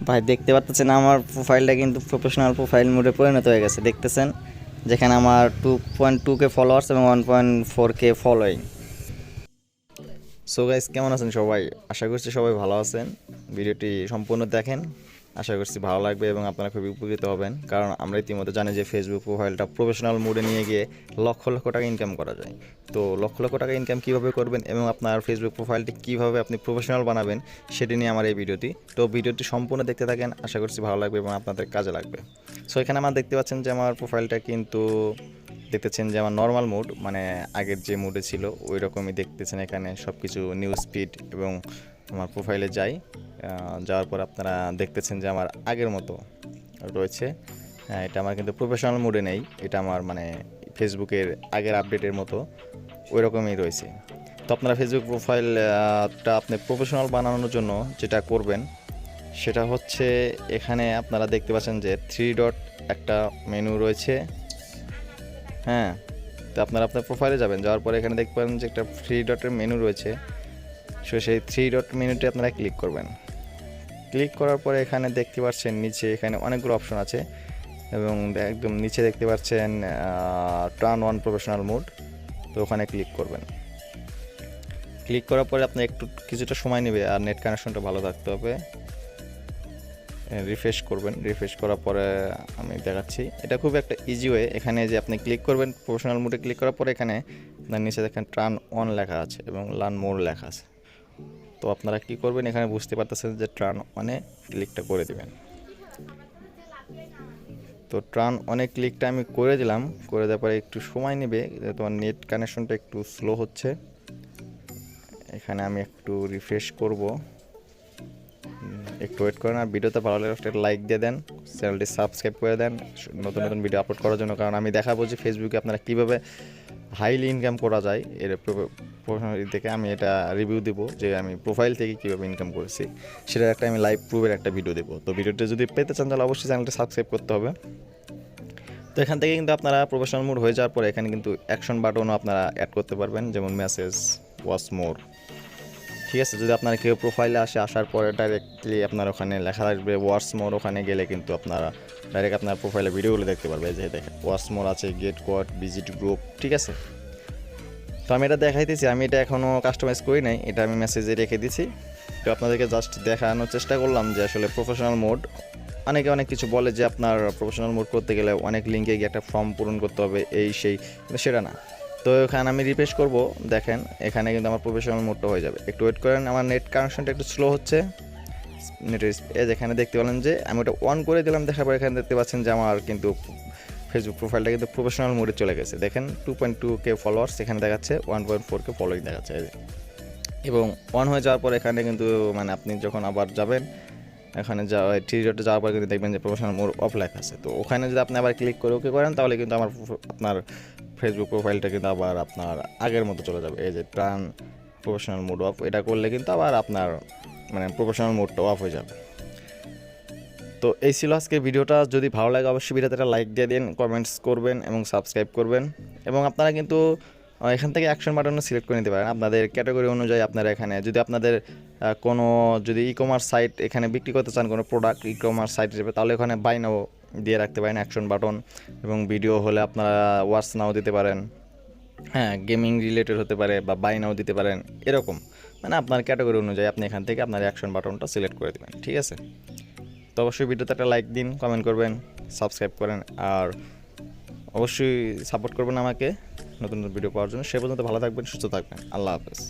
ভাই দেখতে পাচ্ছেন আমার প্রোফাইলটা কিন্তু প্রফেশনাল প্রোফাইল মোডে পরিণত হয়ে গেছে। দেখতেছেন যেখানে আমার 2.2K ফলোয়ার্স এবং 1.4K ফলোয়িং। সো গাইস, কেমন আছেন সবাই? আশা করছি সবাই ভালো আছেন। ভিডিওটি সম্পূর্ণ দেখেন, আশা করছি ভালো লাগবে এবং আপনারা খুবই উপকৃত হবেন। কারণ আমরা ইতিমধ্যে জানি যে ফেসবুক প্রোফাইলটা প্রফেশনাল মোডে নিয়ে গিয়ে লক্ষ লক্ষ টাকা ইনকাম করা যায়। তো লক্ষ লক্ষ টাকা ইনকাম কীভাবে করবেন এবং আপনার ফেসবুক প্রোফাইলটি কীভাবে আপনি প্রফেশনাল বানাবেন সেটি নিয়ে আমার এই ভিডিওটি। তো ভিডিওটি সম্পূর্ণ দেখতে থাকেন, আশা করছি ভালো লাগবে এবং আপনাদের কাজে লাগবে। সো এখানে আমার দেখতে পাচ্ছেন যে আমার প্রোফাইলটা কিন্তু দেখতেছেন যে আমার নর্মাল মুড, মানে আগের যে মুডে ছিল ওই রকমই দেখতেছেন। এখানে সব কিছু নিউজ ফিড এবং আমার প্রোফাইলে যাই, যাওয়ার পর আপনারা দেখতেছেন যে আমার আগের মতো রয়েছে। হ্যাঁ, এটা আমার কিন্তু প্রফেশনাল মুডে নেই, এটা আমার মানে ফেসবুকের আগের আপডেটের মতো ওই রকমই রয়েছে। তো আপনারা ফেসবুক প্রোফাইলটা আপনি প্রফেশনাল বানানোর জন্য যেটা করবেন সেটা হচ্ছে, এখানে আপনারা দেখতে পাচ্ছেন যে 3 ডট একটা মেনু রয়েছে। হ্যাঁ, তো আপনারা আপনার প্রোফাইলে যাবেন, যাওয়ার পরে এখানে দেখতে পাবেন যে একটা 3 ডটের মেনু রয়েছে। সো সেই 3 ডট মেনুতে আপনারা ক্লিক করবেন। ক্লিক করার পরে এখানে দেখতে পাচ্ছেন নিচে এখানে অনেকগুলো অপশন আছে এবং একদম নিচে দেখতে পাচ্ছেন টার্ন অন প্রফেশনাল মোড। তো ওখানে ক্লিক করবেন। ক্লিক করার পরে আপনি একটু কিছুটা সময় নেবে আর নেট কানেকশনটা ভালো থাকতে হবে। রিফ্রেশ করবেন, রিফ্রেশ করার পরে আমি দেখাচ্ছি। এটা খুব একটা ইজি ওয়ে। এখানে যে আপনি ক্লিক করবেন প্রফেশনাল মোডে, ক্লিক করার পরে এখানে আপনার নিচে দেখেন টার্ন অন লেখা আছে এবং লার্ন মোর লেখা আছে। তো আপনারা কি করবেন, এখানে বুঝতে পারতেছেন যে টার্ন অনে ক্লিকটা করে দিবেন। তো টার্ন অনে ক্লিকটা আমি করে দিলাম। করে দেওয়ার পরে একটু সময় নেবে, তোমার নেট কানেকশনটা একটু স্লো হচ্ছে। এখানে আমি একটু রিফ্রেশ করব, একটু ওয়েট করেন। আর ভিডিওতে ভালো লাগলে একটা লাইক দিয়ে দেন, চ্যানেলটি সাবস্ক্রাইব করে দেন নতুন নতুন ভিডিও আপলোড করার জন্য। কারণ আমি দেখাবো যে ফেসবুকে আপনারা কীভাবে হাইলি ইনকাম করা যায়। এর প্রফেশনাল থেকে আমি এটা রিভিউ দেবো যে আমি প্রোফাইল থেকে কীভাবে ইনকাম করেছি, সেটার একটা আমি লাইভ প্রুফের একটা ভিডিও দেবো। তো ভিডিওটা যদি পেতে চান তাহলে অবশ্যই চ্যানেলটা সাবস্ক্রাইব করতে হবে। তো এখান থেকে কিন্তু আপনারা প্রফেশনাল মোড হয়ে যাওয়ার পরে এখানে কিন্তু অ্যাকশন বাটনও আপনারা অ্যাড করতে পারবেন, যেমন মেসেজ, ওয়াচ মোর। ঠিক আছে, যদি আপনার কেউ প্রোফাইলে আসার পরে ডাইরেক্টলি আপনার ওখানে লেখা আসবে ওয়াচ মোর, ওখানে গেলে কিন্তু আপনারা ডাইরেক্ট আপনার প্রোফাইলে ভিডিওগুলো দেখতে পারবে। যে দেখেন ওয়াচ মোর আছে, গেট কোয়াড, ভিজিট গ্রুপ। ঠিক আছে, তো আমি এটা দেখাইতেছি, আমি এটা এখনও কাস্টমাইজ করি নাই, এটা আমি মেসেজে রেখে দিছি। তো আপনাদেরকে জাস্ট দেখানোর চেষ্টা করলাম যে আসলে প্রফেশনাল মোড। অনেকে অনেক কিছু বলে যে আপনার প্রফেশনাল মোড করতে গেলে অনেক লিঙ্কে গিয়ে একটা ফর্ম পূরণ করতে হবে, এই সেই, কিন্তু সেটা না। তো এখানে আমি রিফ্রেশ করব, দেখেন এখানে কিন্তু আমার প্রফেশনাল মোডটা হয়ে যাবে। একটু ওয়েট করেন, আমার নেট কানেকশনটা একটু স্লো হচ্ছে। নেটের এখানে দেখতে পেলেন যে আমি ওটা অন করে দিলাম, দেখার পর এখানে দেখতে পাচ্ছেন যে আমার কিন্তু ফেসবুক প্রোফাইলটা কিন্তু প্রফেশনাল মোডে চলে গেছে। দেখেন 2.2K ফলোয়ার্স এখানে দেখাচ্ছে, 1.4K ফলোয়িং দেখাচ্ছে। এবং অন হয়ে যাওয়ার পর এখানে কিন্তু মানে আপনি যখন আবার যাবেন, এখানে থ্রি ডটে যাওয়ার পর কিন্তু দেখবেন যে প্রফেশনাল মোড অফ লেখা আছে। তো ওখানে যদি আপনি আবার ক্লিক করে ওকে করেন তাহলে কিন্তু আপনার ফেসবুক প্রোফাইলটা কিন্তু আবার আপনার আগের মতো চলে যাবে। এই যে টার্ন প্রফেশনাল মোড অফ, এটা করলে কিন্তু আবার আপনার মানে প্রফেশনাল মোডটা অফ হয়ে যাবে। তো এই ছিল আজকের ভিডিওটা। যদি ভালো লাগে অবশ্যই ভিডিওতে একটা লাইক দিয়ে দিন, কমেন্টস করবেন এবং সাবস্ক্রাইব করবেন। এবং আপনারা কিন্তু এখান থেকে অ্যাকশন বাটনও সিলেক্ট করে নিতে পারেন আপনাদের ক্যাটাগরি অনুযায়ী। আপনারা এখানে যদি আপনাদের কোনো যদি ই কমার্স সাইট এখানে বিক্রি করতে চান, কোনো প্রোডাক্ট ই কমার্স সাইট হিসেবে, তাহলে এখানে বাই নাও দিয়ে রাখতে পারেন অ্যাকশন বাটন। এবং ভিডিও হলে আপনারা ওয়াচ নাও দিতে পারেন। হ্যাঁ, গেমিং রিলেটেড হতে পারে বা বাই নাও দিতে পারেন, এরকম মানে আপনার ক্যাটাগরি অনুযায়ী আপনি এখান থেকে আপনার অ্যাকশন বাটনটা সিলেক্ট করে দেবেন। ঠিক আছে, তো অবশ্যই ভিডিওতে একটা লাইক দিন, কমেন্ট করবেন, সাবস্ক্রাইব করেন আর অবশ্যই সাপোর্ট করবেন আমাকে নতুন নতুন ভিডিও পাওয়ার জন্য। সে পর্যন্ত ভালো থাকবেন, সুস্থ থাকবেন। আল্লাহ হাফেজ।